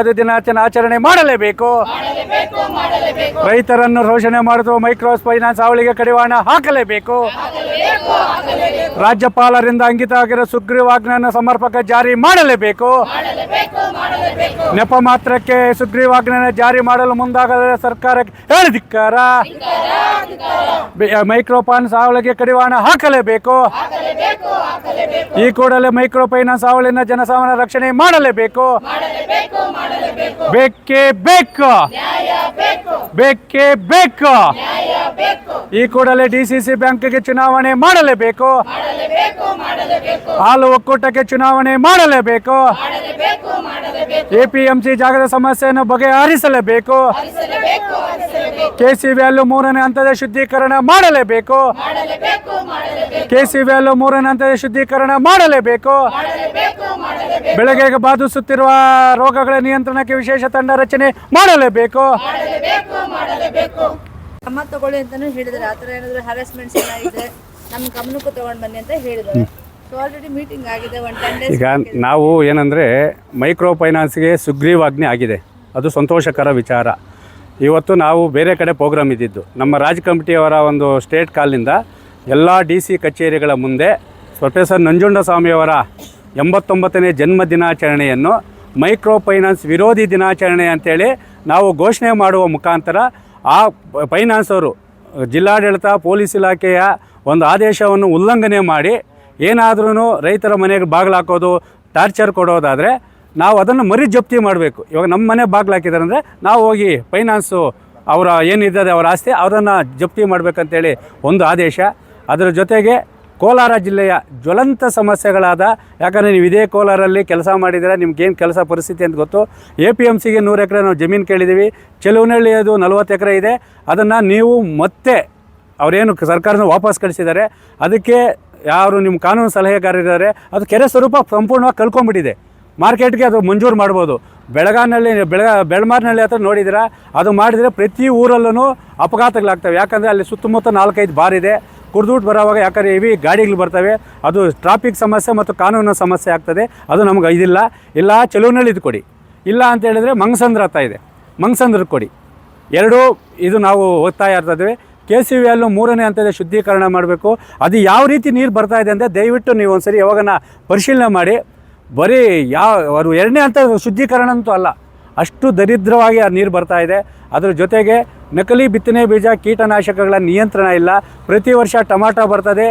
ಯುಗಾದಿ ದಿನಾಚರಣೆ ಆಚರಣೆ ಮಾಡಲೇಬೇಕು. ರೈತರನ್ನು ಶೋಷಣೆ ಮಾಡುವ ಮೈಕ್ರೋ ಫೈನಾನ್ಸ್ ಹಾವಳಿಗೆ ಕಡಿವಾಣ ಹಾಕಲೇಬೇಕು. ರಾಜ್ಯಪಾಲರಿಂದ ಅಂಕಿತ ಆಗಿರುವ ಸುಗ್ರೀವಾಜ್ಞೆಯನ್ನು ಸಮರ್ಪಕ ಜಾರಿ ಮಾಡಲೇಬೇಕು. ನೆಪ ಮಾತ್ರಕ್ಕೆ ಸುಗ್ರೀವಾಜ್ಞೆಯನ್ನು ಜಾರಿ ಮಾಡಲು ಮುಂದಾಗದ ಸರ್ಕಾರಕ್ಕೆ ಹೇಳಿದಿಕ್ಕಾರ. ಮೈಕ್ರೋ ಫೈನಾನ್ಸ್ ಹಾವಳಿಗೆ ಕಡಿವಾಣ ಹಾಕಲೇಬೇಕು. ಈ ಕೂಡಲೇ ಮೈಕ್ರೋ ಫೈನಾನ್ಸ್ ಹಾವಳಿನ ಜನಸಾಮಾನ್ಯರ ರಕ್ಷಣೆ ಮಾಡಲೇಬೇಕು. ಬೇಕೇ ಬೇಕು, ಬೇಕೇ ಬೇಕು. ಈ ಕೂಡಲೇ ಡಿಸಿಸಿ ಬ್ಯಾಂಕ್ಗೆ ಚುನಾವಣೆ ಮಾಡಲೇಬೇಕು. ಹಾಲು ಒಕ್ಕೂಟಕ್ಕೆ ಚುನಾವಣೆ ಮಾಡಲೇಬೇಕು. ಎಪಿಎಂಸಿ ಜಾಗದ ಸಮಸ್ಯೆಯನ್ನು ಬಗೆಹರಿಸಲೇಬೇಕು. ಕೆಸಿ ವ್ಯಾಲ್ಯೂ 3ನೇ ಹಂತದ ಶುದ್ಧೀಕರಣ ಮಾಡಲೇಬೇಕು. ಕೆಸಿ ವ್ಯಾಲ್ಯೂ 3ನೇ ಹಂತದ ಶುದ್ಧೀಕರಣ ಮಾಡಲೇಬೇಕು. ಬೆಳೆಗೆ ಬಾಧಿಸುತ್ತಿರುವ ರೋಗಗಳ ನಿಯಂತ್ರಣಕ್ಕೆ ವಿಶೇಷ ತಂಡ ರಚನೆ ಮಾಡಲೇಬೇಕು. ಕ್ರಮ ತಗೊಳ್ಳಿ ಅಂತಾನು ಹೇಳಿದ್ದಾರೆ. ಆ ಥರ ಏನಾದರೂ ಹ್ಯಾರಾಸ್ಮೆಂಟ್ಸ್ ಏನಾಗಿದೆ ನಮ್ಮ ಗಮನಕ್ಕೂ ತಗೊಂಡು ಬನ್ನಿ ಅಂತ ಹೇಳಿದ್ದಾರೆ. ಸೊ ಆಲ್ರೆಡಿ ಮೀಟಿಂಗ್ ಆಗಿದೆ. 10 days ಈಗ ನಾವು ಏನಂದರೆ ಮೈಕ್ರೋ ಫೈನಾನ್ಸ್ಗೆ ಸುಗ್ರೀವಾಜ್ಞೆ ಆಗಿದೆ, ಅದು ಸಂತೋಷಕರ ವಿಚಾರ. ಇವತ್ತು ನಾವು ಬೇರೆ ಕಡೆ ಪ್ರೋಗ್ರಾಮ್ ಇದ್ದಿದ್ದು ನಮ್ಮ ರಾಜ್ ಕಮಿಟಿಯವರ ಒಂದು ಸ್ಟೇಟ್ ಕಾಲ್ನಿಂದ ಎಲ್ಲ DC ಕಚೇರಿಗಳ ಮುಂದೆ ಪ್ರೊಫೆಸರ್ ನಂಜುಂಡಸ್ವಾಮಿಯವರ 89ನೇ ಜನ್ಮ ದಿನಾಚರಣೆಯನ್ನು ಮೈಕ್ರೋ ಫೈನಾನ್ಸ್ ವಿರೋಧಿ ದಿನಾಚರಣೆ ಅಂತೇಳಿ ನಾವು ಘೋಷಣೆ ಮಾಡುವ ಮುಖಾಂತರ ಆ ಫೈನಾನ್ಸವರು ಜಿಲ್ಲಾಡಳಿತ ಪೊಲೀಸ್ ಇಲಾಖೆಯ ಒಂದು ಆದೇಶವನ್ನು ಉಲ್ಲಂಘನೆ ಮಾಡಿ ಏನಾದ್ರೂ ರೈತರ ಮನೆಗೆ ಬಾಗಿಲು ಹಾಕೋದು, ಟಾರ್ಚರ್ ಕೊಡೋದಾದರೆ ನಾವು ಅದನ್ನು ಮರಿ ಜಪ್ತಿ ಮಾಡಬೇಕು. ಇವಾಗ ನಮ್ಮ ಮನೆ ಬಾಗಿಲು ಹಾಕಿದ್ದಾರೆ ಅಂದರೆ ನಾವು ಹೋಗಿ ಫೈನಾನ್ಸು ಅವರ ಏನಿದ್ದಾರೆ ಅವರ ಆಸ್ತಿ ಅವರನ್ನು ಜಪ್ತಿ ಮಾಡಬೇಕಂತೇಳಿ ಒಂದು ಆದೇಶ. ಅದರ ಜೊತೆಗೆ ಕೋಲಾರ ಜಿಲ್ಲೆಯ ಜ್ವಲಂತ ಸಮಸ್ಯೆಗಳಾದ, ಯಾಕಂದರೆ ನೀವು ಇದೇ ಕೋಲಾರಲ್ಲಿ ಕೆಲಸ ಮಾಡಿದರೆ ನಿಮ್ಗೇನು ಕೆಲಸ ಪರಿಸ್ಥಿತಿ ಅಂತ ಗೊತ್ತು. APMCಗೆ 100 ಎಕರೆ ನಾವು ಜಮೀನು ಕೇಳಿದ್ದೀವಿ. ಚೆಲುವನಹಳ್ಳಿ ಅದು 40 ಎಕರೆ ಇದೆ. ಅದನ್ನು ನೀವು ಮತ್ತೆ ಅವರೇನು ಸರ್ಕಾರನ ವಾಪಸ್ ಕಳಿಸಿದ್ದಾರೆ. ಅದಕ್ಕೆ ಯಾರು ನಿಮ್ಮ ಕಾನೂನು ಸಲಹೆಗಾರರಿದ್ದಾರೆ, ಅದು ಕೆರೆ ಸ್ವರೂಪ ಸಂಪೂರ್ಣವಾಗಿ ಕಳ್ಕೊಂಬಿಟ್ಟಿದೆ. ಮಾರ್ಕೆಟ್ಗೆ ಅದು ಮಂಜೂರು ಮಾಡ್ಬೋದು. ಬೆಳಮಾರಿನಹಳ್ಳಿ ಹತ್ರ ನೋಡಿದ್ದೀರಾ, ಅದು ಮಾಡಿದರೆ ಪ್ರತಿ ಊರಲ್ಲೂ ಅಪಘಾತಗಳಾಗ್ತವೆ. ಯಾಕಂದರೆ ಅಲ್ಲಿ ಸುತ್ತಮುತ್ತ 4-5 ಬಾರ್ ಇದೆ. ಕುಡ್ದುಬಿಟ್ಟು ಬರೋವಾಗ ಯಾಕಂದರೆ ಹೆವಿ ಗಾಡಿಗಳು ಬರ್ತವೆ, ಅದು ಟ್ರಾಫಿಕ್ ಸಮಸ್ಯೆ ಮತ್ತು ಕಾನೂನು ಸಮಸ್ಯೆ ಆಗ್ತದೆ. ಅದು ನಮಗೆ ಇಲ್ಲ ಚೆಲುವನಹಳ್ಳಿದು ಕೊಡಿ, ಇಲ್ಲ ಅಂತ ಹೇಳಿದರೆ ಮಂಗಸಂದ್ರ ಹತ್ತ ಇದೆ, ಮಂಗಸಂದ್ರಕ್ಕೆ ಕೊಡಿ. ಎರಡೂ ಇದು ನಾವು ಒತ್ತಾಯ ಇರ್ತದೆ. KC ವ್ಯಾಲ್ಯೂ 3ನೇ ಹಂತದ ಶುದ್ಧೀಕರಣ ಮಾಡಬೇಕು. ಅದು ಯಾವ ರೀತಿ ನೀರು ಬರ್ತಾಯಿದೆ ಅಂದರೆ ದಯವಿಟ್ಟು ನೀವು ಒಂದು ಸರಿ ಯಾವಾಗನ ಪರಿಶೀಲನೆ ಮಾಡಿ. ಬರೀ ಅವರು 2ನೇ ಹಂತ ಶುದ್ಧೀಕರಣ ಅಂತೂ ಅಲ್ಲ, ಅಷ್ಟು ದರಿದ್ರವಾಗಿ ಆ ನೀರು ಬರ್ತಾಯಿದೆ. ಅದರ ಜೊತೆಗೆ ನಕಲಿ ಬಿತ್ತನೆ ಬೀಜ ಕೀಟನಾಶಕಗಳ ನಿಯಂತ್ರಣ ಇಲ್ಲ. ಪ್ರತಿ ವರ್ಷ ಟೊಮಾಟೊ ಬರ್ತದೆ,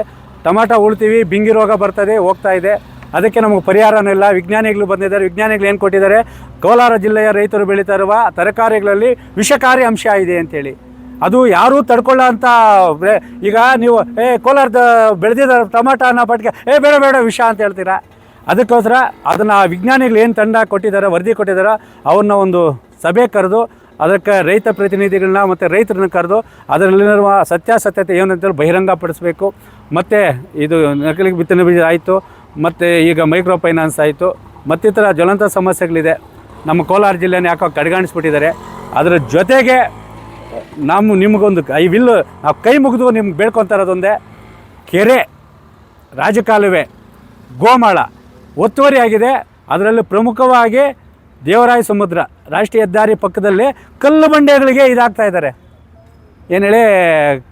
ಟೊಮಾಟೊ ಉಳ್ತೀವಿ, ಬಿಂಗಿ ರೋಗ ಬರ್ತದೆ, ಹೋಗ್ತಾ ಇದೆ. ಅದಕ್ಕೆ ನಮಗೆ ಪರಿಹಾರನೂ ಇಲ್ಲ. ವಿಜ್ಞಾನಿಗಳು ಬಂದಿದ್ದಾರೆ. ವಿಜ್ಞಾನಿಗಳು ಏನು ಕೊಟ್ಟಿದ್ದಾರೆ, ಕೋಲಾರ ಜಿಲ್ಲೆಯ ರೈತರು ಬೆಳೀತಾ ಇರುವ ತರಕಾರಿಗಳಲ್ಲಿ ವಿಷಕಾರಿ ಅಂಶ ಇದೆ ಅಂತೇಳಿ. ಅದು ಯಾರೂ ತಡ್ಕೊಳ್ಳೋ ಅಂತ. ಈಗ ನೀವು ಕೋಲಾರದ ಬೆಳೆದಿದ್ದ ಟೊಮಾಟೊ ಅನ್ನೋ ಪಟ್ಟಿಗೆ ಬೇಡ ವಿಷ ಅಂತ ಹೇಳ್ತೀರಾ. ಅದಕ್ಕೋಸ್ಕರ ಅದನ್ನು ವಿಜ್ಞಾನಿಗಳು ಏನು ತಂಡ ಕೊಟ್ಟಿದ್ದಾರೆ, ವರದಿ ಕೊಟ್ಟಿದ್ದಾರೆ, ಅವ್ರನ್ನ ಒಂದು ಸಭೆ ಕರೆದು ಅದಕ್ಕೆ ರೈತ ಪ್ರತಿನಿಧಿಗಳನ್ನ ಮತ್ತು ರೈತರನ್ನ ಕರೆದು ಅದರಲ್ಲಿರುವ ಸತ್ಯಾಸತ್ಯತೆ ಏನಂತೇಳಿ ಬಹಿರಂಗಪಡಿಸಬೇಕು. ಮತ್ತು ಇದು ನಕಲಿ ಬಿತ್ತನೆ ಬೀಜ ಆಯಿತು, ಮತ್ತು ಈಗ ಮೈಕ್ರೋ ಫೈನಾನ್ಸ್ ಆಯಿತು, ಮತ್ತಿತರ ಜ್ವಲಂತ ಸಮಸ್ಯೆಗಳಿದೆ. ನಮ್ಮ ಕೋಲಾರ ಜಿಲ್ಲೆನ ಯಾಕೋ ಕಡೆಗಣಿಸ್ಬಿಟ್ಟಿದ್ದಾರೆ. ಅದರ ಜೊತೆಗೆ ನಿಮಗೊಂದು ನಾವು ಕೈ ಮುಗಿದು ನಿಮ್ಗೆ ಬೇಡ್ಕೊತಾ ಇರೋದೊಂದೇ, ಕೆರೆ, ರಾಜಕಾಲುವೆ, ಗೋಮಾಳ ಒತ್ತುವರಿ ಆಗಿದೆ. ಅದರಲ್ಲಿ ಪ್ರಮುಖವಾಗಿ ದೇವರಾಯ ಸಮುದ್ರ ರಾಷ್ಟ್ರೀಯ ಹೆದ್ದಾರಿ ಪಕ್ಕದಲ್ಲಿ ಕಲ್ಲು ಬಂಡೆಗಳಿಗೆ ಇದಾಗ್ತಾ ಇದ್ದಾರೆ. ಏನು ಹೇಳಿ,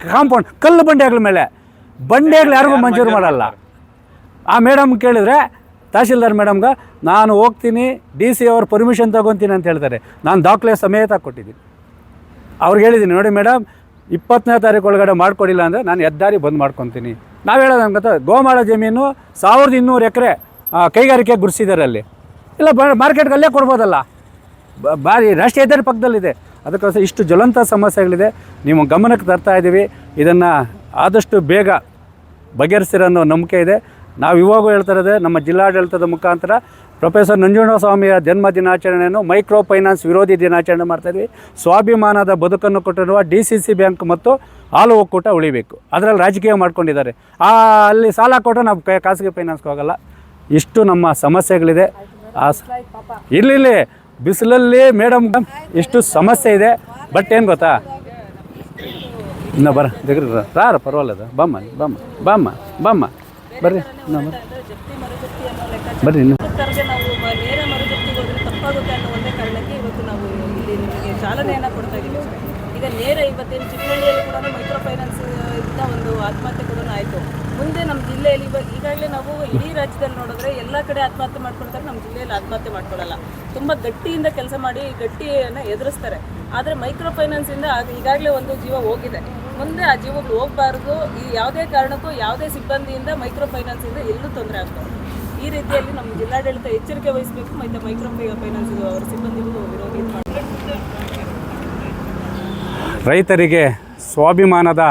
ಕಾಂಪೌಂಡ್ ಕಲ್ಲು ಬಂಡೆಗಳ ಮೇಲೆ ಬಂಡೆಗಳು ಯಾರಿಗೂ ಮಂಜೂರು ಮಾಡಲ್ಲ. ಆ ಮೇಡಮ್ ಕೇಳಿದ್ರೆ ತಹಶೀಲ್ದಾರ್ ಮೇಡಮ್ಗೆ ನಾನು ಹೋಗ್ತೀನಿ, DC ಅವ್ರ ಪರ್ಮಿಷನ್ ತೊಗೊತೀನಿ ಅಂತ ಹೇಳ್ತಾರೆ. ನಾನು ದಾಖಲೆ ಸಮೇತ ಕೊಟ್ಟಿದ್ದೀನಿ. ಅವ್ರಿಗೆ ಹೇಳಿದ್ದೀನಿ, ನೋಡಿ ಮೇಡಮ್ 20ನೇ ತಾರೀಕು ಒಳಗಡೆ ಮಾಡಿಕೊಡಿಲ್ಲ ಅಂದರೆ ನಾನು ಹೆದ್ದಾರಿ ಬಂದ್ ಮಾಡ್ಕೊತೀನಿ. ನಾವು ಹೇಳೋದು ಅನ್ಕೋತ ಗೋಮಾಳ ಜಮೀನು 1200 ಎಕರೆ ಕೈಗಾರಿಕೆ ಗುರುಸಿದ್ದಾರೆ. ಅಲ್ಲಿ ಇಲ್ಲ ಮಾರ್ಕೆಟ್ಗೆ ಅಲ್ಲೇ ಕೊಡ್ಬೋದಲ್ಲ, ಭಾರಿ ರಾಷ್ಟ್ರೀಯ ಹೆದ್ದಾರಿ ಪಕ್ಕದಲ್ಲಿದೆ. ಅದಕ್ಕೋಸ್ಕರ ಇಷ್ಟು ಜ್ವಲಂತ ಸಮಸ್ಯೆಗಳಿದೆ, ನಿಮ್ಮ ಗಮನಕ್ಕೆ ತರ್ತಾ ಇದ್ದೀವಿ. ಇದನ್ನು ಆದಷ್ಟು ಬೇಗ ಬಗೆಹರಿಸ್ತೀರೋ ಅನ್ನೋ ನಂಬಿಕೆ ಇದೆ. ನಾವು ಇವಾಗೂ ಹೇಳ್ತಾ ಇರೋದೇ, ನಮ್ಮ ಜಿಲ್ಲಾಡಳಿತದ ಮುಖಾಂತರ ಪ್ರೊಫೆಸರ್ ನಂಜುಂಡಸ್ವಾಮಿಯ ಜನ್ಮ ದಿನಾಚರಣೆಯನ್ನು ಮೈಕ್ರೋ ಫೈನಾನ್ಸ್ ವಿರೋಧಿ ದಿನಾಚರಣೆ ಮಾಡ್ತಾಯಿದ್ವಿ. ಸ್ವಾಭಿಮಾನದ ಬದುಕನ್ನು ಕೊಟ್ಟಿರುವ DCC ಬ್ಯಾಂಕ್ ಮತ್ತು ಹಾಲು ಒಕ್ಕೂಟ ಉಳಿಬೇಕು. ಅದರಲ್ಲಿ ರಾಜಕೀಯ ಮಾಡ್ಕೊಂಡಿದ್ದಾರೆ. ಅಲ್ಲಿ ಸಾಲ ಕೊಟ್ಟರೆ ನಾವು ಖಾಸಗಿ ಫೈನಾನ್ಸ್ಗೆ ಹೋಗಲ್ಲ. ಇಷ್ಟು ನಮ್ಮ ಸಮಸ್ಯೆಗಳಿದೆ. ಇಲ್ಲಿ ಬಿಸಿಲಲ್ಲಿ ಮೇಡಮ್ ಇಷ್ಟು ಸಮಸ್ಯೆ ಇದೆ. ಬಟ್ ಏನು ಗೊತ್ತಾ, ಇನ್ನು ರಾರ ಪರವಾಗಿಲ್ಲ, ಬಮ್ಮ ಬರ್ರಿ ಬರ್ರಿ. ಚಾಲನೆಯನ್ನು ಕೊಡ್ತಾ ಇದ್ದೀವಿ ಅಷ್ಟೇ. ಈಗ ನೇರ ಇವತ್ತೇನು ಚಿಕ್ಕಹಳ್ಳಿಯಲ್ಲಿ ಕೂಡ ಮೈಕ್ರೋ ಫೈನಾನ್ಸ್ ಇಂದ ಒಂದು ಆತ್ಮಹತ್ಯೆ ಕೂಡ ಆಯಿತು. ಮುಂದೆ ನಮ್ಮ ಜಿಲ್ಲೆಯಲ್ಲಿ ಈಗಾಗಲೇ ನಾವು ಇಡೀ ರಾಜ್ಯದಲ್ಲಿ ನೋಡಿದ್ರೆ ಎಲ್ಲ ಕಡೆ ಆತ್ಮಹತ್ಯೆ ಮಾಡ್ಕೊಳ್ತಾರೆ, ನಮ್ಮ ಜಿಲ್ಲೆಯಲ್ಲಿ ಆತ್ಮಹತ್ಯೆ ಮಾಡ್ಕೊಳ್ಳಲ್ಲ. ತುಂಬ ಗಟ್ಟಿಯಿಂದ ಕೆಲಸ ಮಾಡಿ ಗಟ್ಟಿಯನ್ನು ಎದುರಿಸ್ತಾರೆ. ಆದರೆ ಮೈಕ್ರೋ ಫೈನಾನ್ಸಿಂದ ಈಗಾಗಲೇ ಒಂದು ಜೀವ ಹೋಗಿದೆ. ಮುಂದೆ ಆ ಜೀವಗಳು ಹೋಗಬಾರ್ದು. ಈ ಯಾವುದೇ ಕಾರಣಕ್ಕೂ ಯಾವುದೇ ಸಿಬ್ಬಂದಿಯಿಂದ ಮೈಕ್ರೋ ಫೈನಾನ್ಸಿಂದ ಎಲ್ಲೂ ತೊಂದರೆ ಆಗ್ತದೆ. ಈ ರೀತಿಯಲ್ಲಿ ನಮ್ಮ ಜಿಲ್ಲಾಡಳಿತ ಎಚ್ಚರಿಕೆ ವಹಿಸಬೇಕು. ಮತ್ತು ಮೈಕ್ರೋ ಫೈನಾನ್ಸ್ ಅವರ ಸಿಬ್ಬಂದಿಗಳು ವಿರೋಧಿ ರೈತರಿಗೆ ಸ್ವಾಭಿಮಾನದ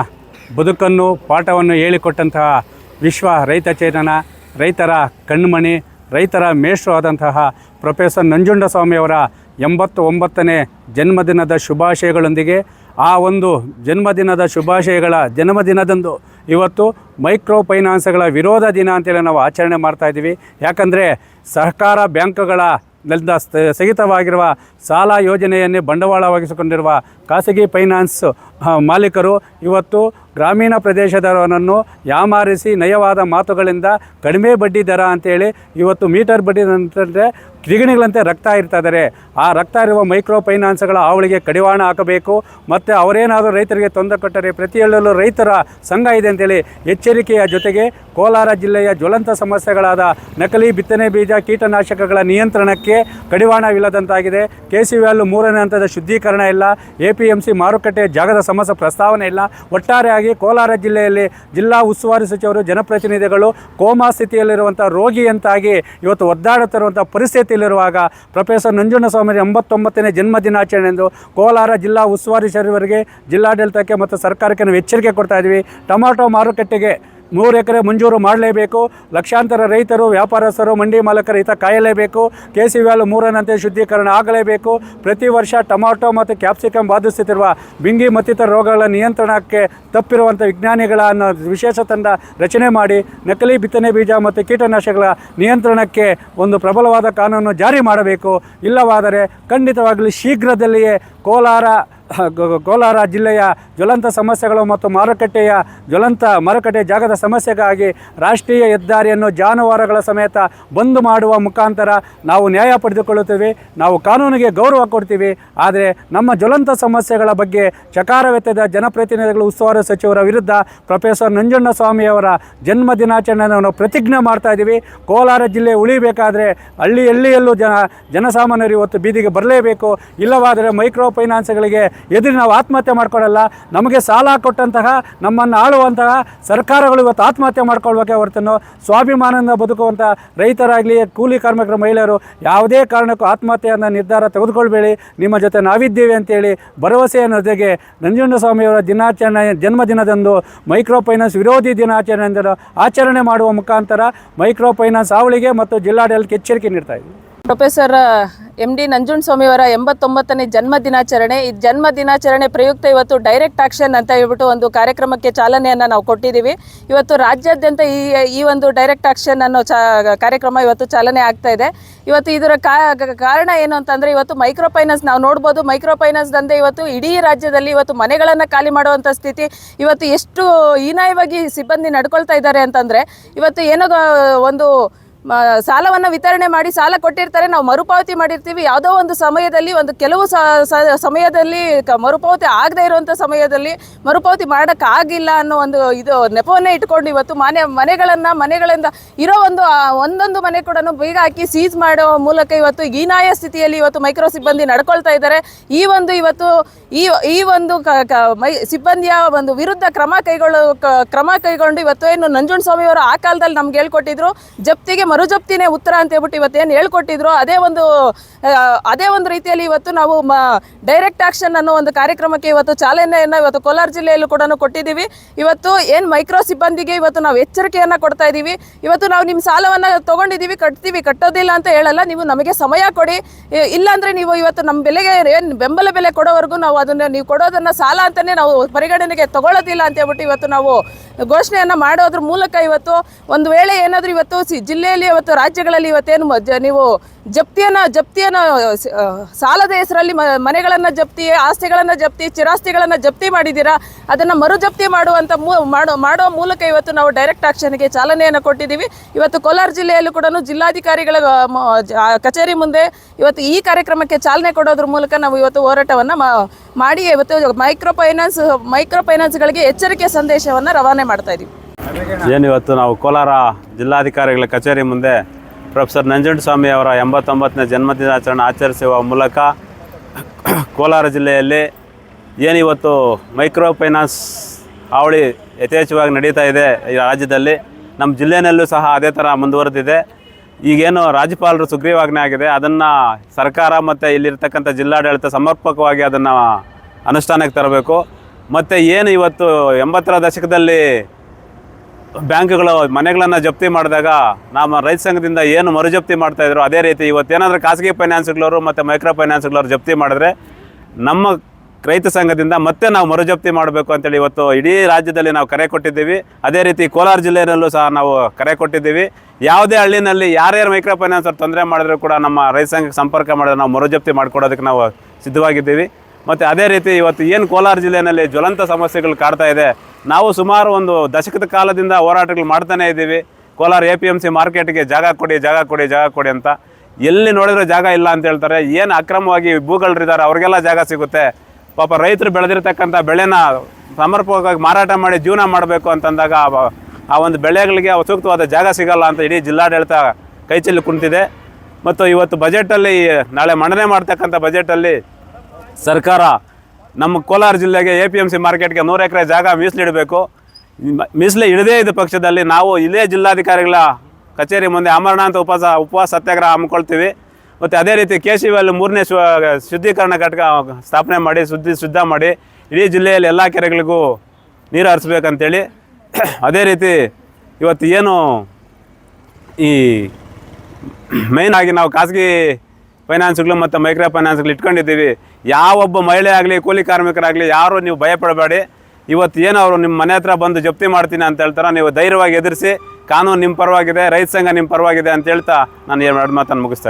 ಬದುಕನ್ನು ಪಾಠವನ್ನು ಹೇಳಿಕೊಟ್ಟಂತಹ ವಿಶ್ವ ರೈತ ಚೇತನ, ರೈತರ ಕಣ್ಮಣಿ, ರೈತರ ಮೇಷ್ಟ್ರು ಆದಂತಹ ಪ್ರೊಫೆಸರ್ ನಂಜುಂಡಸ್ವಾಮಿಯವರ 89ನೇ ಜನ್ಮದಿನದ ಶುಭಾಶಯಗಳೊಂದಿಗೆ ಆ ಒಂದು ಜನ್ಮದಿನದಂದು ಇವತ್ತು ಮೈಕ್ರೋ ಫೈನಾನ್ಸ್ಗಳ ವಿರೋಧ ದಿನ ಅಂತೇಳಿ ನಾವು ಆಚರಣೆ ಮಾಡ್ತಾಯಿದ್ದೀವಿ. ಯಾಕಂದರೆ ಸಹಕಾರ ಬ್ಯಾಂಕ್ಗಳ ಸ್ಥಗಿತವಾಗಿರುವ ಸಾಲ ಯೋಜನೆಯನ್ನೇ ಬಂಡವಾಳವಾಗಿಸಿಕೊಂಡಿರುವ ಖಾಸಗಿ ಫೈನಾನ್ಸ್ ಮಾಲೀಕರು ಇವತ್ತು ಗ್ರಾಮೀಣ ಪ್ರದೇಶದವರನ್ನು ಯಾಮಾರಿಸಿ ನಯವಾದ ಮಾತುಗಳಿಂದ ಕಡಿಮೆ ಬಡ್ಡಿ ದರ ಅಂತೇಳಿ ಇವತ್ತು ಮೀಟರ್ ಬಡ್ಡಿ ಅಂತಂದರೆ ತ್ರಿಗಣಿಗಳಂತೆ ರಕ್ತ ಇರ್ತಾ ಇದ್ದಾರೆ. ಆ ರಕ್ತ ಇರುವ ಮೈಕ್ರೋ ಫೈನಾನ್ಸ್ಗಳ ಹಾವಳಿಗೆ ಕಡಿವಾಣ ಹಾಕಬೇಕು. ಮತ್ತು ಅವರೇನಾದರೂ ರೈತರಿಗೆ ತೊಂದರೆ ಕೊಟ್ಟರೆ ಪ್ರತಿಯೊಂದರಲ್ಲೂ ರೈತರ ಸಂಘ ಇದೆ ಅಂತೇಳಿ ಎಚ್ಚರಿಕೆಯ ಜೊತೆಗೆ ಕೋಲಾರ ಜಿಲ್ಲೆಯ ಜ್ವಲಂತ ಸಮಸ್ಯೆಗಳಾದ ನಕಲಿ ಬಿತ್ತನೆ ಬೀಜ, ಕೀಟನಾಶಕಗಳ ನಿಯಂತ್ರಣಕ್ಕೆ ಕಡಿವಾಣವಿಲ್ಲದಂತಾಗಿದೆ. KCVL 3ನೇ ಹಂತದ ಶುದ್ಧೀಕರಣ ಇಲ್ಲ. APMC ಮಾರುಕಟ್ಟೆ ಜಾಗದ ಸಮಸ್ಯೆ ಪ್ರಸ್ತಾವನೆ ಇಲ್ಲ. ಒಟ್ಟಾರೆಯಾಗಿ ಕೋಲಾರ ಜಿಲ್ಲೆಯಲ್ಲಿ ಜಿಲ್ಲಾ ಉಸ್ತುವಾರಿ ಸಚಿವರು, ಜನಪ್ರತಿನಿಧಿಗಳು ಕೋಮಾ ಸ್ಥಿತಿಯಲ್ಲಿರುವಂಥ ರೋಗಿಯಂತಾಗಿ ಇವತ್ತು ಒದ್ದಾಡುತ್ತಿರುವಂಥ ಪರಿಸ್ಥಿತಿಯಲ್ಲಿರುವಾಗ ಪ್ರೊಫೆಸರ್ ನಂಜುಂಡಸ್ವಾಮಿ 89ನೇ ಜನ್ಮದಿನಾಚರಣೆಯಂದು ಕೋಲಾರ ಜಿಲ್ಲಾ ಉಸ್ತುವಾರಿ ಸಚಿವರಿಗೆ, ಜಿಲ್ಲಾಡಳಿತಕ್ಕೆ ಮತ್ತು ಸರ್ಕಾರಕ್ಕೆ ನಾವು ಎಚ್ಚರಿಕೆ ಕೊಡ್ತಾ ಇದ್ದೀವಿ. ಟೊಮಾಟೊ ಮಾರುಕಟ್ಟೆಗೆ 3 ಎಕರೆ ಮಂಜೂರು ಮಾಡಲೇಬೇಕು. ಲಕ್ಷಾಂತರ ರೈತರು, ವ್ಯಾಪಾರಸ್ಥರು, ಮಂಡಿ ಮಾಲಕರು ಹಿತ ಕಾಯಲೇಬೇಕು. KCVL 3ನಂತೆ ಶುದ್ಧೀಕರಣ ಆಗಲೇಬೇಕು. ಪ್ರತಿ ವರ್ಷ ಟೊಮಾಟೊ ಮತ್ತು ಕ್ಯಾಪ್ಸಿಕಮ್ ಬಾಧಿಸುತ್ತಿರುವ ಬಿಂಗಿ ಮತ್ತಿತರ ರೋಗಗಳ ನಿಯಂತ್ರಣಕ್ಕೆ ತಪ್ಪಿರುವಂಥ ವಿಜ್ಞಾನಿಗಳನ್ನು ವಿಶೇಷ ತಂಡ ರಚನೆ ಮಾಡಿ ನಕಲಿ ಬಿತ್ತನೆ ಬೀಜ ಮತ್ತು ಕೀಟನಾಶಕಗಳ ನಿಯಂತ್ರಣಕ್ಕೆ ಒಂದು ಪ್ರಬಲವಾದ ಕಾನೂನು ಜಾರಿ ಮಾಡಬೇಕು. ಇಲ್ಲವಾದರೆ ಖಂಡಿತವಾಗಲಿ ಶೀಘ್ರದಲ್ಲಿಯೇ ಕೋಲಾರ ಜಿಲ್ಲೆಯ ಜ್ವಲಂತ ಸಮಸ್ಯೆಗಳು ಮತ್ತು ಮಾರುಕಟ್ಟೆ ಜಾಗದ ಸಮಸ್ಯೆಗಾಗಿ ರಾಷ್ಟ್ರೀಯ ಹೆದ್ದಾರಿಯನ್ನು ಜಾನುವಾರುಗಳ ಸಮೇತ ಬಂದ್ ಮಾಡುವ ಮುಖಾಂತರ ನಾವು ನ್ಯಾಯ ಪಡೆದುಕೊಳ್ಳುತ್ತೇವೆ. ನಾವು ಕಾನೂನಿಗೆ ಗೌರವ ಕೊಡ್ತೀವಿ. ಆದರೆ ನಮ್ಮ ಜ್ವಲಂತ ಸಮಸ್ಯೆಗಳ ಬಗ್ಗೆ ಚಕಾರವೆತ್ತದ ಜನಪ್ರತಿನಿಧಿಗಳು, ಉಸ್ತುವಾರಿ ಸಚಿವರ ವಿರುದ್ಧ ಪ್ರೊಫೆಸರ್ ನಂಜುಂಡಸ್ವಾಮಿಯವರ ಜನ್ಮದಿನಾಚರಣೆಯನ್ನು ನಾವು ಪ್ರತಿಜ್ಞೆ ಮಾಡ್ತಾ ಇದ್ದೀವಿ. ಕೋಲಾರ ಜಿಲ್ಲೆ ಉಳಿಬೇಕಾದರೆ ಹಳ್ಳಿಯಲ್ಲೂ ಜನಸಾಮಾನ್ಯರು ಇವತ್ತು ಬೀದಿಗೆ ಬರಲೇಬೇಕು. ಇಲ್ಲವಾದರೆ ಮೈಕ್ರೋ ಫೈನಾನ್ಸ್ಗಳಿಗೆ ಎದುರು ನಾವು ಆತ್ಮಹತ್ಯೆ ಮಾಡ್ಕೊಳ್ಳಲ್ಲ. ನಮಗೆ ಸಾಲ ಕೊಟ್ಟಂತಹ, ನಮ್ಮನ್ನು ಆಳುವಂತಹ ಸರ್ಕಾರಗಳು ಇವತ್ತು ಆತ್ಮಹತ್ಯೆ ಮಾಡ್ಕೊಳ್ಬೇಕೆ ಹೊರತನ್ನು ಸ್ವಾಭಿಮಾನದಿಂದ ಬದುಕುವಂಥ ರೈತರಾಗಲಿ, ಕೂಲಿ ಕಾರ್ಮಿಕರ, ಮಹಿಳೆಯರು ಯಾವುದೇ ಕಾರಣಕ್ಕೂ ಆತ್ಮಹತ್ಯೆಯನ್ನು ನಿರ್ಧಾರ ತೆಗೆದುಕೊಳ್ಬೇಡಿ. ನಿಮ್ಮ ಜೊತೆ ನಾವಿದ್ದೀವಿ ಅಂತೇಳಿ ಭರವಸೆಯನ್ನು ಜೊತೆಗೆ ನಂಜುಂಡಸ್ವಾಮಿಯವರ ಜನ್ಮದಿನದಂದು ಮೈಕ್ರೋ ಫೈನಾನ್ಸ್ ವಿರೋಧಿ ದಿನಾಚರಣೆಯಿಂದ ಆಚರಣೆ ಮಾಡುವ ಮುಖಾಂತರ ಮೈಕ್ರೋ ಫೈನಾನ್ಸ್ ಹಾವಳಿಗೆ ಮತ್ತು ಜಿಲ್ಲಾಡಳಿತಕ್ಕೆ ಎಚ್ಚರಿಕೆ ನೀಡ್ತಾ ಇದ್ದೀವಿ. ಪ್ರೊಫೆಸರ್ MD ನಂಜುಂಡಸ್ವಾಮಿಯವರ 89ನೇ ಜನ್ಮ ದಿನಾಚರಣೆ. ಈ ಜನ್ಮ ದಿನಾಚರಣೆ ಪ್ರಯುಕ್ತ ಇವತ್ತು ಡೈರೆಕ್ಟ್ ಆಕ್ಷನ್ ಅಂತ ಹೇಳ್ಬಿಟ್ಟು ಒಂದು ಕಾರ್ಯಕ್ರಮಕ್ಕೆ ಚಾಲನೆಯನ್ನು ನಾವು ಕೊಟ್ಟಿದ್ದೀವಿ. ಇವತ್ತು ರಾಜ್ಯಾದ್ಯಂತ ಈ ಒಂದು ಡೈರೆಕ್ಟ್ ಆಕ್ಷನ್ ಅನ್ನೋ ಕಾರ್ಯಕ್ರಮ ಇವತ್ತು ಚಾಲನೆ ಆಗ್ತಾ ಇದೆ. ಇವತ್ತು ಇದರ ಕಾರಣ ಏನು ಅಂತಂದರೆ, ಇವತ್ತು ಮೈಕ್ರೋ ಫೈನಾನ್ಸ್ ನಾವು ನೋಡ್ಬೋದು. ಮೈಕ್ರೋ ಫೈನಾನ್ಸ್ ದಂಧೆ ಇವತ್ತು ಇಡೀ ರಾಜ್ಯದಲ್ಲಿ ಇವತ್ತು ಮನೆಗಳನ್ನು ಖಾಲಿ ಮಾಡುವಂಥ ಸ್ಥಿತಿ. ಇವತ್ತು ಎಷ್ಟು ಹೀನಾಯವಾಗಿ ಸಿಬ್ಬಂದಿ ನಡ್ಕೊಳ್ತಾ ಇದ್ದಾರೆ ಅಂತಂದರೆ, ಇವತ್ತು ಏನೋ ಒಂದು ಸಾಲವನ್ನು ವಿತರಣೆ ಮಾಡಿ ಸಾಲ ಕೊಟ್ಟಿರ್ತಾರೆ, ನಾವು ಮರುಪಾವತಿ ಮಾಡಿರ್ತೀವಿ. ಯಾವುದೋ ಒಂದು ಸಮಯದಲ್ಲಿ, ಒಂದು ಕೆಲವು ಸಮಯದಲ್ಲಿ ಮರುಪಾವತಿ ಆಗದೇ ಇರುವಂಥ ಸಮಯದಲ್ಲಿ ಮರುಪಾವತಿ ಮಾಡೋಕ್ಕಾಗಿಲ್ಲ ಅನ್ನೋ ಒಂದು ನೆಪವನ್ನೇ ಇಟ್ಕೊಂಡು ಇವತ್ತು ಮನೆಗಳಿಂದ ಇರೋ ಒಂದೊಂದು ಮನೆ ಕೂಡ ಬೀಗ ಹಾಕಿ ಸೀಸ್ ಮಾಡೋ ಮೂಲಕ ಇವತ್ತು ಹೀನಾಯ ಸ್ಥಿತಿಯಲ್ಲಿ ಇವತ್ತು ಮೈಕ್ರೋ ಸಿಬ್ಬಂದಿ ನಡ್ಕೊಳ್ತಾ ಇದ್ದಾರೆ. ಈ ಒಂದು ಸಿಬ್ಬಂದಿಯ ಒಂದು ವಿರುದ್ಧ ಕ್ರಮ ಕೈಗೊಂಡು ಇವತ್ತು ಏನು ನಂಜುಂಡಸ್ವಾಮಿಯವರು ಆ ಕಾಲದಲ್ಲಿ ನಮ್ಗೆ ಹೇಳ್ಕೊಟ್ಟಿದ್ರು, ಜಪ್ತಿಗೆ ಮರುಜಪ್ತಿನೇ ಉತ್ತರ ಅಂತ ಹೇಳ್ಬಿಟ್ಟು ಇವತ್ತೇನು ಹೇಳ್ಕೊಟ್ಟಿದ್ರು, ಅದೇ ಒಂದು ರೀತಿಯಲ್ಲಿ ಇವತ್ತು ನಾವು ಡೈರೆಕ್ಟ್ ಆಕ್ಷನ್ ಅನ್ನೋ ಒಂದು ಕಾರ್ಯಕ್ರಮಕ್ಕೆ ಇವತ್ತು ಚಾಲನೆಯನ್ನು ಇವತ್ತು ಕೋಲಾರ ಜಿಲ್ಲೆಯಲ್ಲೂ ಕೂಡ ಕೊಟ್ಟಿದ್ದೀವಿ. ಇವತ್ತು ಏನು ಮೈಕ್ರೋ ಸಿಬ್ಬಂದಿಗೆ ಇವತ್ತು ನಾವು ಎಚ್ಚರಿಕೆಯನ್ನು ಕೊಡ್ತಾ ಇದ್ದೀವಿ. ಇವತ್ತು ನಾವು ನಿಮ್ಮ ಸಾಲವನ್ನು ತೊಗೊಂಡಿದ್ದೀವಿ, ಕಟ್ಟೋದಿಲ್ಲ ಅಂತ ಹೇಳಲ್ಲ. ನೀವು ನಮಗೆ ಸಮಯ ಕೊಡಿ, ಇಲ್ಲಾಂದರೆ ನೀವು ಇವತ್ತು ನಮ್ಮ ಬೆಲೆಗೆ ಏನು ಬೆಂಬಲ ಬೆಲೆ ಕೊಡೋವರೆಗೂ ನಾವು ನೀವು ಕೊಡೋದನ್ನು ಸಾಲ ಅಂತಲೇ ನಾವು ಪರಿಗಣನೆಗೆ ತಗೊಳ್ಳೋದಿಲ್ಲ ಅಂತ ಹೇಳ್ಬಿಟ್ಟು ಇವತ್ತು ನಾವು ಘೋಷಣೆಯನ್ನು ಮಾಡೋದ್ರ ಮೂಲಕ ಇವತ್ತು ಒಂದು ವೇಳೆ ಏನಾದರೂ ಇವತ್ತು ಜಿಲ್ಲೆಯಲ್ಲಿ ಇವತ್ತು ರಾಜ್ಯಗಳಲ್ಲಿ ಇವತ್ತೇನು ನೀವು ಜಪ್ತಿಯನ್ನು ಸಾಲದ ಹೆಸರಲ್ಲಿ ಮನೆಗಳನ್ನು ಜಪ್ತಿ, ಆಸ್ತಿಗಳನ್ನು ಜಪ್ತಿ, ಚಿರಾಸ್ತಿಗಳನ್ನು ಜಪ್ತಿ ಮಾಡಿದ್ದೀರಾ. ಅದನ್ನು ಮರು ಜಪ್ತಿ ಮಾಡುವ ಮೂಲಕ ಇವತ್ತು ನಾವು ಡೈರೆಕ್ಟ್ ಆಕ್ಷನ್ಗೆ ಚಾಲನೆಯನ್ನು ಕೊಟ್ಟಿದ್ದೀವಿ. ಇವತ್ತು ಕೋಲಾರ ಜಿಲ್ಲೆಯಲ್ಲೂ ಕೂಡ ಜಿಲ್ಲಾಧಿಕಾರಿಗಳ ಕಚೇರಿ ಮುಂದೆ ಇವತ್ತು ಈ ಕಾರ್ಯಕ್ರಮಕ್ಕೆ ಚಾಲನೆ ಕೊಡೋದ್ರ ಮೂಲಕ ನಾವು ಇವತ್ತು ಹೋರಾಟವನ್ನು ಮಾಡಿ ಇವತ್ತು ಮೈಕ್ರೋ ಫೈನಾನ್ಸ್ಗಳಿಗೆ ಎಚ್ಚರಿಕೆ ಸಂದೇಶವನ್ನು ರವಾನೆ ಮಾಡ್ತಾ ಇದ್ದೀವಿ. ಏನಿವತ್ತು ನಾವು ಕೋಲಾರ ಜಿಲ್ಲಾಧಿಕಾರಿಗಳ ಕಚೇರಿ ಮುಂದೆ ಪ್ರೊಫೆಸರ್ ನಂಜುಂಡಸ್ವಾಮಿ ಅವರ 89ನೇ ಜನ್ಮದಿನಾಚರಣೆ ಆಚರಿಸುವ ಮೂಲಕ ಕೋಲಾರ ಜಿಲ್ಲೆಯಲ್ಲಿ ಏನಿವತ್ತು ಮೈಕ್ರೋ ಫೈನಾನ್ಸ್ ಹಾವಳಿ ಯಥೇಚ್ಛವಾಗಿ ನಡೀತಾ ಇದೆ ಈ ರಾಜ್ಯದಲ್ಲಿ, ನಮ್ಮ ಜಿಲ್ಲೆಯಲ್ಲೂ ಸಹ ಅದೇ ಥರ ಮುಂದುವರೆದಿದೆ. ಈಗೇನು ರಾಜ್ಯಪಾಲರು ಸುಗ್ರೀವಾಜ್ಞೆ ಆಗಿದೆ, ಅದನ್ನು ಸರ್ಕಾರ ಮತ್ತು ಇಲ್ಲಿರ್ತಕ್ಕಂಥ ಜಿಲ್ಲಾಡಳಿತ ಸಮರ್ಪಕವಾಗಿ ಅದನ್ನು ಅನುಷ್ಠಾನಕ್ಕೆ ತರಬೇಕು. ಮತ್ತು ಏನು ಇವತ್ತು 80ರ ದಶಕದಲ್ಲಿ ಬ್ಯಾಂಕ್ಗಳು ಮನೆಗಳನ್ನು ಜಪ್ತಿ ಮಾಡಿದಾಗ ನಮ್ಮ ರೈತ ಸಂಘದಿಂದ ಏನು ಮರುಜಪ್ತಿ ಮಾಡ್ತಾಯಿದ್ರು, ಅದೇ ರೀತಿ ಇವತ್ತೇನಾದರೂ ಖಾಸಗಿ ಫೈನಾನ್ಸ್ಗಳವರು ಮತ್ತು ಮೈಕ್ರೋ ಫೈನಾನ್ಸ್ಗಳವರು ಜಪ್ತಿ ಮಾಡಿದ್ರೆ ನಮ್ಮ ರೈತ ಸಂಘದಿಂದ ಮತ್ತೆ ನಾವು ಮರುಜಪ್ತಿ ಮಾಡಬೇಕು ಅಂತೇಳಿ ಇವತ್ತು ಇಡೀ ರಾಜ್ಯದಲ್ಲಿ ನಾವು ಕರೆ ಕೊಟ್ಟಿದ್ದೀವಿ. ಅದೇ ರೀತಿ ಕೋಲಾರ ಜಿಲ್ಲೆಯಲ್ಲೂ ಸಹ ನಾವು ಕರೆ ಕೊಟ್ಟಿದ್ದೀವಿ. ಯಾವುದೇ ಹಳ್ಳಿನಲ್ಲಿ ಯಾರ್ಯಾರು ಮೈಕ್ರೋ ಫೈನಾನ್ಸ್ ಅವ್ರು ತೊಂದರೆ ಮಾಡಿದ್ರು ಕೂಡ ನಮ್ಮ ರೈತ ಸಂಘಕ್ಕೆ ಸಂಪರ್ಕ ಮಾಡಿದ್ರೆ ನಾವು ಮರುಜಪ್ತಿ ಮಾಡಿಕೊಡೋದಕ್ಕೆ ನಾವು ಸಿದ್ಧವಾಗಿದ್ದೀವಿ. ಮತ್ತು ಅದೇ ರೀತಿ ಇವತ್ತು ಏನು ಕೋಲಾರ ಜಿಲ್ಲೆಯಲ್ಲಿ ಜ್ವಲಂತ ಸಮಸ್ಯೆಗಳು ಕಾಡ್ತಾ ಇದೆ, ನಾವು ಸುಮಾರು ಒಂದು ದಶಕದ ಕಾಲದಿಂದ ಹೋರಾಟಗಳು ಮಾಡ್ತಾನೇ ಇದ್ದೀವಿ. ಕೋಲಾರ APMC ಮಾರ್ಕೆಟ್ಗೆ ಜಾಗ ಕೊಡಿ ಅಂತ ಎಲ್ಲಿ ನೋಡಿದ್ರೆ ಜಾಗ ಇಲ್ಲ ಅಂತ ಹೇಳ್ತಾರೆ. ಏನು ಅಕ್ರಮವಾಗಿ ಭೂಗಳರಿದ್ದಾರೆ ಅವ್ರಿಗೆಲ್ಲ ಜಾಗ ಸಿಗುತ್ತೆ. ಪಾಪ ರೈತರು ಬೆಳೆದಿರ್ತಕ್ಕಂಥ ಬೆಳೆನ ಸಮರ್ಪಕವಾಗಿ ಮಾರಾಟ ಮಾಡಿ ಜೀವನ ಮಾಡಬೇಕು ಅಂತಂದಾಗ ಆ ಒಂದು ಬೆಳೆಗಳಿಗೆ ಸೂಕ್ತವಾದ ಜಾಗ ಸಿಗಲ್ಲ ಅಂತ ಇಡೀ ಜಿಲ್ಲಾಡಳಿತ ಕೈಚೆಲ್ಲಿ ಕುಂತಿದೆ. ಮತ್ತು ಇವತ್ತು ಬಜೆಟಲ್ಲಿ ನಾಳೆ ಮಂಡನೆ ಮಾಡ್ತಕ್ಕಂಥ ಬಜೆಟಲ್ಲಿ ಸರ್ಕಾರ ನಮ್ಮ ಕೋಲಾರ ಜಿಲ್ಲೆಗೆ APMC ಮಾರ್ಕೆಟ್ಗೆ 100 ಎಕರೆ ಜಾಗ ಮೀಸಲಿಡಬೇಕು. ಮೀಸಲು ಇಡದೇ ಇದ್ದ ಪಕ್ಷದಲ್ಲಿ ನಾವು ಇಲ್ಲೇ ಜಿಲ್ಲಾಧಿಕಾರಿಗಳ ಕಚೇರಿ ಮುಂದೆ ಅಮರನಾಥ ಉಪವಾಸ ಸತ್ಯಾಗ್ರಹ ಹಮ್ಮಿಕೊಳ್ತೀವಿ. ಮತ್ತು ಅದೇ ರೀತಿ KCVಯಲ್ಲಿ 3ನೇ ಶುದ್ಧೀಕರಣ ಘಟಕ ಸ್ಥಾಪನೆ ಮಾಡಿ ಶುದ್ಧ ಮಾಡಿ ಇಡೀ ಜಿಲ್ಲೆಯಲ್ಲಿ ಎಲ್ಲ ಕೆರೆಗಳಿಗೂ ನೀರು ಹರಿಸ್ಬೇಕಂತೇಳಿ, ಅದೇ ರೀತಿ ಇವತ್ತು ಏನು ಈ ಮೇಯ್ನ್ ಆಗಿ ನಾವು ಖಾಸಗಿ ಫೈನಾನ್ಸ್ಗಳು ಮತ್ತು ಮೈಕ್ರೋ ಫೈನಾನ್ಸ್ಗಳು ಇಟ್ಕೊಂಡಿದ್ದೀವಿ. ಯಾವೊಬ್ಬ ಮಹಿಳೆ ಆಗಲಿ ಕೂಲಿ ಕಾರ್ಮಿಕರಾಗಲಿ ಯಾರು ನೀವು ಭಯಪಡಬೇಡಿ. ಇವತ್ತು ಏನು ಅವರು ನಿಮ್ಮ ಮನೆ ಹತ್ರ ಬಂದು ಜಪ್ತಿ ಮಾಡ್ತೀನಿ ಅಂತ ಹೇಳ್ತಾರೆ, ನೀವು ಧೈರ್ಯವಾಗಿ ಎದುರಿಸಿ. ಕಾನೂನು ನಿಮ್ಮ ಪರವಾಗಿದೆ, ರೈತ ಸಂಘ ನಿಮ್ಮ ಪರವಾಗಿದೆ ಅಂತ ಹೇಳ್ತಾ ನಾನು 2 ಮಾತನ್ನು ಮುಗಿಸ್ತಾ ಇದ್ದೀನಿ.